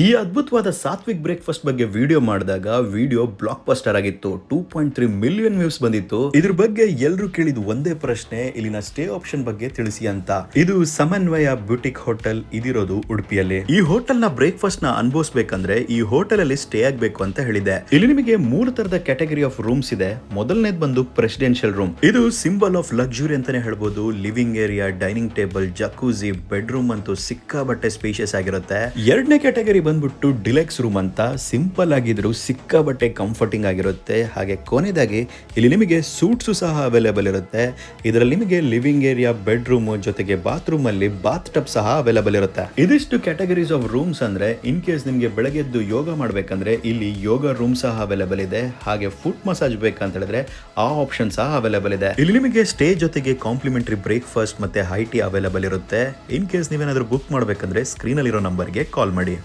ಈ ಅದ್ಭುತವಾದ ಸಾತ್ವಿಕ್ ಬ್ರೇಕ್ಫಾಸ್ಟ್ ಬಗ್ಗೆ ವಿಡಿಯೋ ಮಾಡಿದಾಗ ವಿಡಿಯೋ ಬ್ಲಾಕ್ ಬಸ್ಟರ್ ಆಗಿತ್ತು. 2.3 ಮಿಲಿಯನ್ ವ್ಯೂಸ್ ಬಂದಿತ್ತು. ಇದ್ರ ಬಗ್ಗೆ ಎಲ್ಲರೂ ಕೇಳಿದ ಒಂದೇ ಪ್ರಶ್ನೆ, ಇಲ್ಲಿನ ಸ್ಟೇ ಆಪ್ಷನ್ ಬಗ್ಗೆ ತಿಳಿಸಿ ಅಂತ. ಇದು ಸಮನ್ವಯ ಬ್ಯೂಟಿಕ್ ಹೋಟೆಲ್ ಇದಿರೋದು ಉಡುಪಿಯಲ್ಲಿ. ಈ ಹೋಟೆಲ್ ನ ಬ್ರೇಕ್ಫಾಸ್ಟ್ ನ ಅನುಭವಿಸಬೇಕಂದ್ರೆ ಈ ಹೋಟೆಲ್ ಅಲ್ಲಿ ಸ್ಟೇ ಆಗ್ಬೇಕು ಅಂತ ಹೇಳಿದೆ. ಇಲ್ಲಿ ನಿಮಗೆ 3 ತರದ ಕ್ಯಾಟಗರಿ ಆಫ್ ರೂಮ್ಸ್ ಇದೆ. ಮೊದಲನೇದು ಬಂದು ಪ್ರೆಸಿಡೆನ್ಷಿಯಲ್ ರೂಮ್. ಇದು ಸಿಂಬಲ್ ಆಫ್ ಲಕ್ಸುರಿ ಅಂತಾನೆ ಹೇಳ್ಬೋದು. Living area, dining table, jacuzzi, bedroom ಅಂತೂ ಸಿಕ್ಕಾಬಟ್ಟೆ ಸ್ಪೇಷಿಯಸ್ ಆಗಿರುತ್ತೆ. ಎರಡನೇ ಕ್ಯಾಟಗರಿ ಬಂದ್ಬಿಟ್ಟು ಡಿಲೆಕ್ಸ್ ರೂಮ್ ಅಂತ. ಸಿಂಪಲ್ ಆಗಿದ್ರು ಸಿಕ್ಕಾಬಟ್ಟೆ ಕಂಫರ್ಟಿಂಗ್ ಆಗಿರುತ್ತೆ. ಹಾಗೆ ಕೊನೆಯದಾಗಿ ಇಲ್ಲಿ ನಿಮಗೆ ಸೂಟ್ಸು ಸಹ ಅವೈಲೇಬಲ್ ಇರುತ್ತೆ. ಇದರಲ್ಲಿ ನಿಮಗೆ ಲಿವಿಂಗ್ ಏರಿಯಾ, ಬೆಡ್ರೂಮ್ ಜೊತೆಗೆ ಬಾತ್ರೂಮ್ ಅಲ್ಲಿ ಬಾತ್ ಟಬ್ ಸಹ ಅವೈಲೇಬಲ್ ಇರುತ್ತೆ. ಇದಿಷ್ಟು ಕ್ಯಾಟಗರೀಸ್ ಆಫ್ ರೂಮ್ಸ್. ಅಂದ್ರೆ ಇನ್ ಕೇಸ್ ನಿಮಗೆ ಬೆಳಗ್ಗೆ ಎದ್ದು ಯೋಗ ಮಾಡ್ಬೇಕಂದ್ರೆ ಇಲ್ಲಿ ಯೋಗ ರೂಮ್ ಸಹ ಅವೈಲೇಬಲ್ ಇದೆ. ಹಾಗೆ ಫುಟ್ ಮಸಾಜ್ ಬೇಕಂತ ಹೇಳಿದ್ರೆ ಆ ಆಪ್ಷನ್ ಸಹ ಅವೈಲೇಬಲ್ ಇದೆ. ಇಲ್ಲಿ ನಿಮಗೆ ಸ್ಟೇ ಜೊತೆಗೆ ಕಾಂಪ್ಲಿಮೆಂಟರಿ ಬ್ರೇಕ್ಫಾಸ್ಟ್ ಮತ್ತೆ ಹೈ ಟೀ ಅವೈಲೇಬಲ್ ಇರುತ್ತೆ. ಇನ್ ಕೇಸ್ ನೀವೇನಾದ್ರೂ ಬುಕ್ ಮಾಡ್ಬೇಕಂದ್ರೆ ಸ್ಕ್ರೀನ್ ಅಲ್ಲಿರೋ ನಂಬರ್ಗೆ ಕಾಲ್ ಮಾಡಿ.